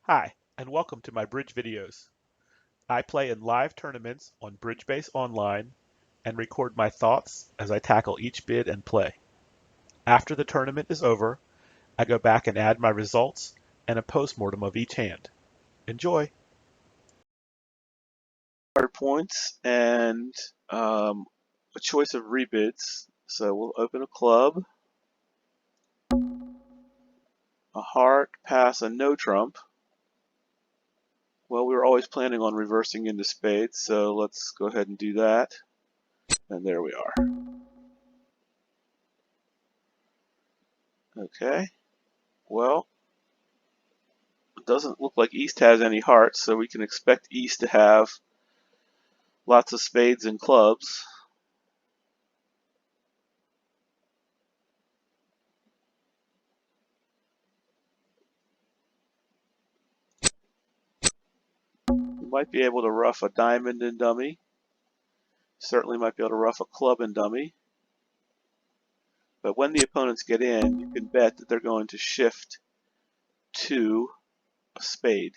Hi, and welcome to my bridge videos. I play in live tournaments on Bridgebase Online and record my thoughts as I tackle each bid and play. After the tournament is over, I go back and add my results and a postmortem of each hand. Enjoy! Hard points and a choice of rebids. So we'll open a club, a heart, pass, a no trump. Well, we were always planning on reversing into spades, so let's go ahead and do that. And there we are. Okay. Well, it doesn't look like East has any hearts, so we can expect East to have lots of spades and clubs. We might be able to ruff a diamond and dummy. Certainly might be able to ruff a club and dummy. But when the opponents get in, you can bet that they're going to shift to a spade.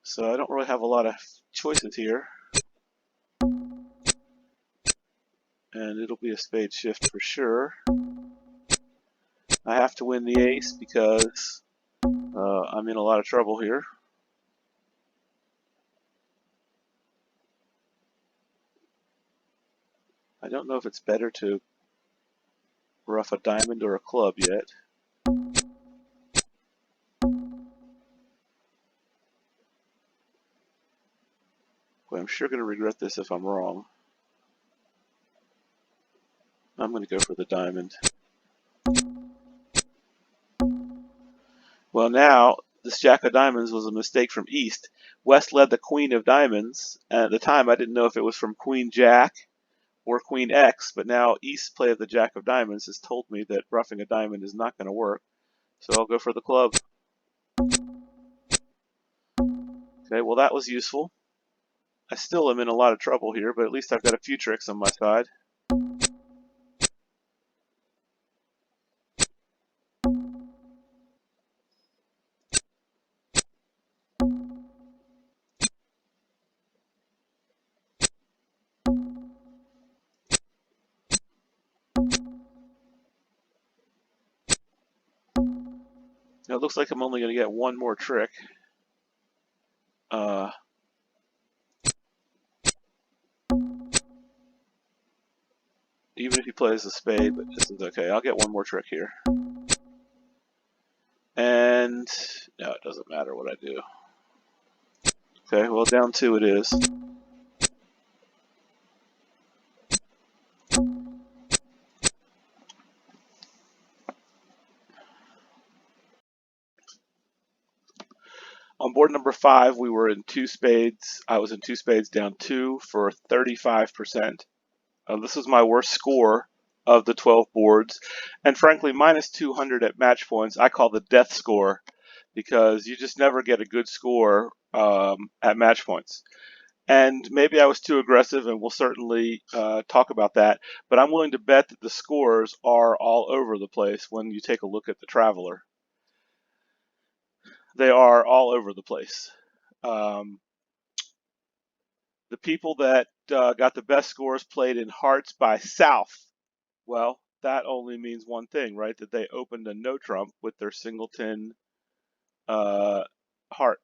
So I don't really have a lot of choices here. And it'll be a spade shift for sure. I have to win the ace because I'm in a lot of trouble here. I don't know if it's better to ruff a diamond or a club yet. But I'm sure going to regret this if I'm wrong. I'm going to go for the diamond. Well, now, this jack of diamonds was a mistake from East. West led the queen of diamonds, and at the time I didn't know if it was from queen jack or queen X, but now East's play of the jack of diamonds has told me that ruffing a diamond is not going to work. So I'll go for the club. Okay, well that was useful. I still am in a lot of trouble here, but at least I've got a few tricks on my side. Now, it looks like I'm only going to get one more trick. Even if he plays a spade, but this is okay. I'll get one more trick here. And no, it doesn't matter what I do. Okay, well, down two it is. On board number 5, we were in two spades. I was in two spades down 2 for 35%. This is my worst score of the 12 boards. And frankly, minus 200 at match points, I call the death score because you just never get a good score at match points. And maybe I was too aggressive, and we'll certainly talk about that. But I'm willing to bet that the scores are all over the place when you take a look at the Traveler. They are all over the place. The people that got the best scores played in hearts by South. Well, that only means one thing, right? That they opened a no trump with their singleton heart.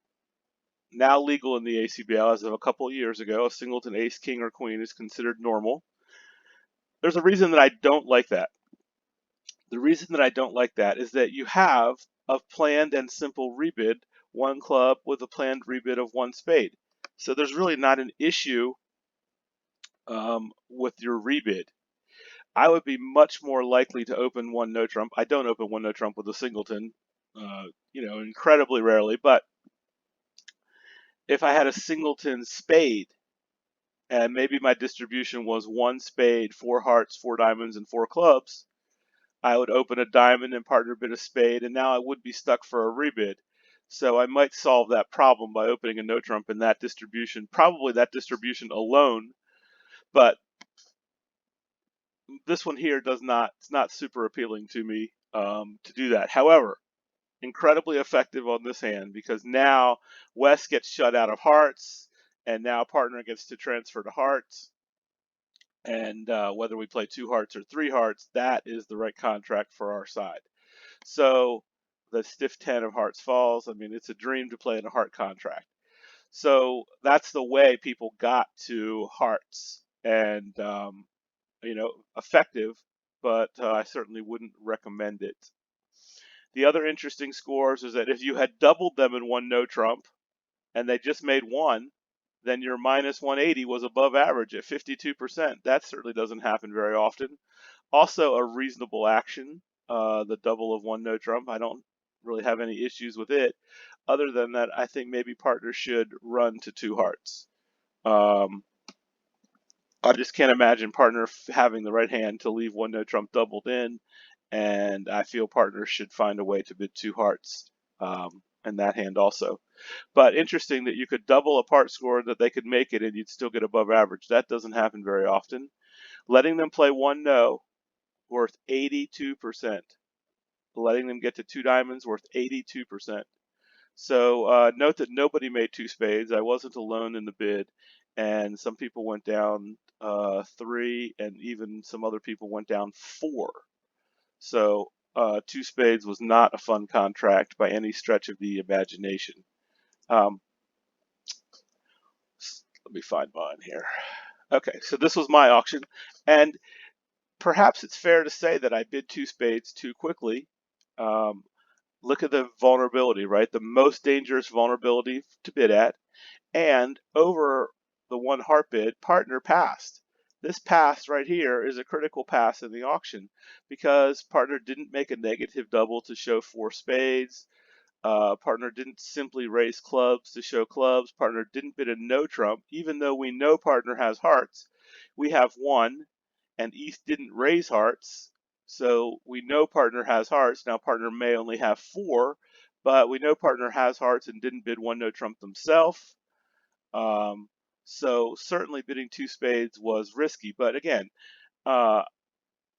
Now legal in the ACBL as of a couple of years ago, a singleton ace, king, or queen is considered normal. There's a reason that I don't like that. The reason that I don't like that is that you have a planned and simple rebid, one club with a planned rebid of one spade. So there's really not an issue with your rebid. I would be much more likely to open one no trump. I don't open one no trump with a singleton, incredibly rarely. But if I had a singleton spade, and maybe my distribution was one spade, 4 hearts, 4 diamonds, and 4 clubs, I would open a diamond and partner bid a spade, and now I would be stuck for a rebid. So I might solve that problem by opening a no trump in that distribution, probably that distribution alone. But this one here it's not super appealing to me to do that. However, incredibly effective on this hand because now West gets shut out of hearts, and now partner gets to transfer to hearts. And whether we play 2 hearts or 3 hearts, that is the right contract for our side. So the stiff 10 of hearts falls. I mean, it's a dream to play in a heart contract. So that's the way people got to hearts, and effective, but I certainly wouldn't recommend it. The other interesting scores is that if you had doubled them in one no trump and they just made one, then your minus 180 was above average at 52%. That certainly doesn't happen very often. Also, a reasonable action, the double of one no trump. I don't really have any issues with it. Other than that, I think maybe partners should run to 2 hearts. I just can't imagine partner having the right hand to leave one no trump doubled in, and I feel partners should find a way to bid 2 hearts in that hand also. But interesting that you could double a part score, that they could make it and you'd still get above average. That doesn't happen very often. Letting them play one no, worth 82%. Letting them get to 2 diamonds, worth 82%. So note that nobody made 2 spades. I wasn't alone in the bid, and some people went down 3, and even some other people went down 4. So 2 spades was not a fun contract by any stretch of the imagination. Let me find mine here. Okay, so this was my auction, and perhaps it's fair to say that I bid 2 spades too quickly. Look at the vulnerability, right? The most dangerous vulnerability to bid at, and over the 1 heart bid, partner passed. This pass right here is a critical pass in the auction because partner didn't make a negative double to show 4 spades. Partner didn't simply raise clubs to show clubs. Partner didn't bid a no trump, even though we know partner has hearts. We have 1, and East didn't raise hearts, so we know partner has hearts. Now partner may only have 4, but we know partner has hearts and didn't bid 1 no trump themselves. So certainly bidding 2 spades was risky, but again, I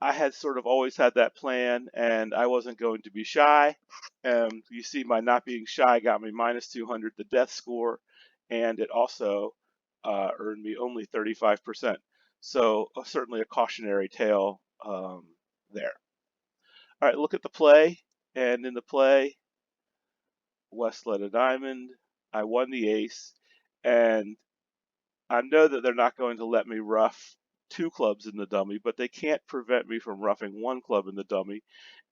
had sort of always had that plan, and I wasn't going to be shy. You see, my not being shy got me minus 200, the death score, and it also earned me only 35%. So certainly a cautionary tale there. All right, look at the play, and in the play, West led a diamond. I won the ace, and I know that they're not going to let me rough 2 clubs in the dummy, but they can't prevent me from roughing 1 club in the dummy,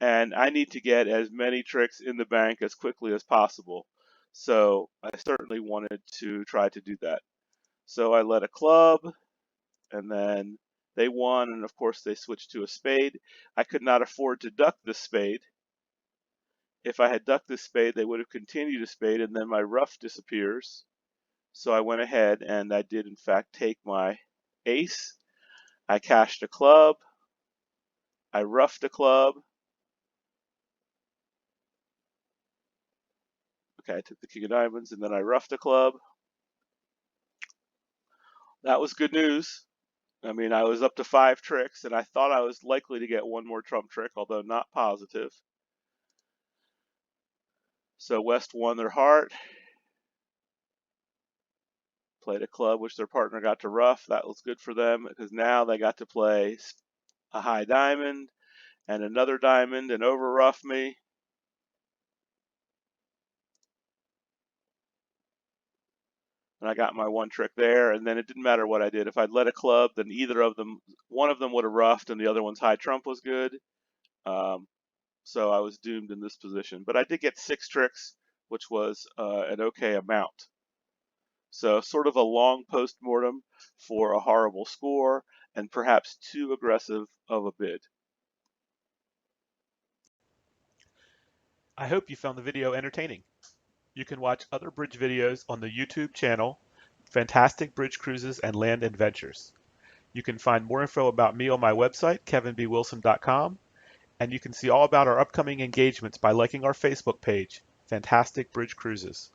and I need to get as many tricks in the bank as quickly as possible. So I certainly wanted to try to do that. So I led a club, and then they won, and of course they switched to a spade. I could not afford to duck this spade. If I had ducked this spade, they would have continued a spade, and then my rough disappears. So I went ahead and I did in fact take my ace. I cashed a club. I roughed a club. Okay, I took the king of diamonds and then I roughed a club. That was good news. I mean, I was up to 5 tricks, and I thought I was likely to get 1 more trump trick, although not positive. So West won their heart. Played a club which their partner got to rough. That was good for them because now they got to play a high diamond and another diamond and over rough me. And I got my 1 trick there, and then it didn't matter what I did. If I'd led a club, then one of them would have roughed, and the other one's high trump was good. So I was doomed in this position. But I did get 6 tricks, which was an okay amount. So sort of a long post-mortem for a horrible score, and perhaps too aggressive of a bid. I hope you found the video entertaining. You can watch other bridge videos on the YouTube channel, Fantastic Bridge Cruises and Land Adventures. You can find more info about me on my website, kevinbwilson.com, and you can see all about our upcoming engagements by liking our Facebook page, Fantastic Bridge Cruises.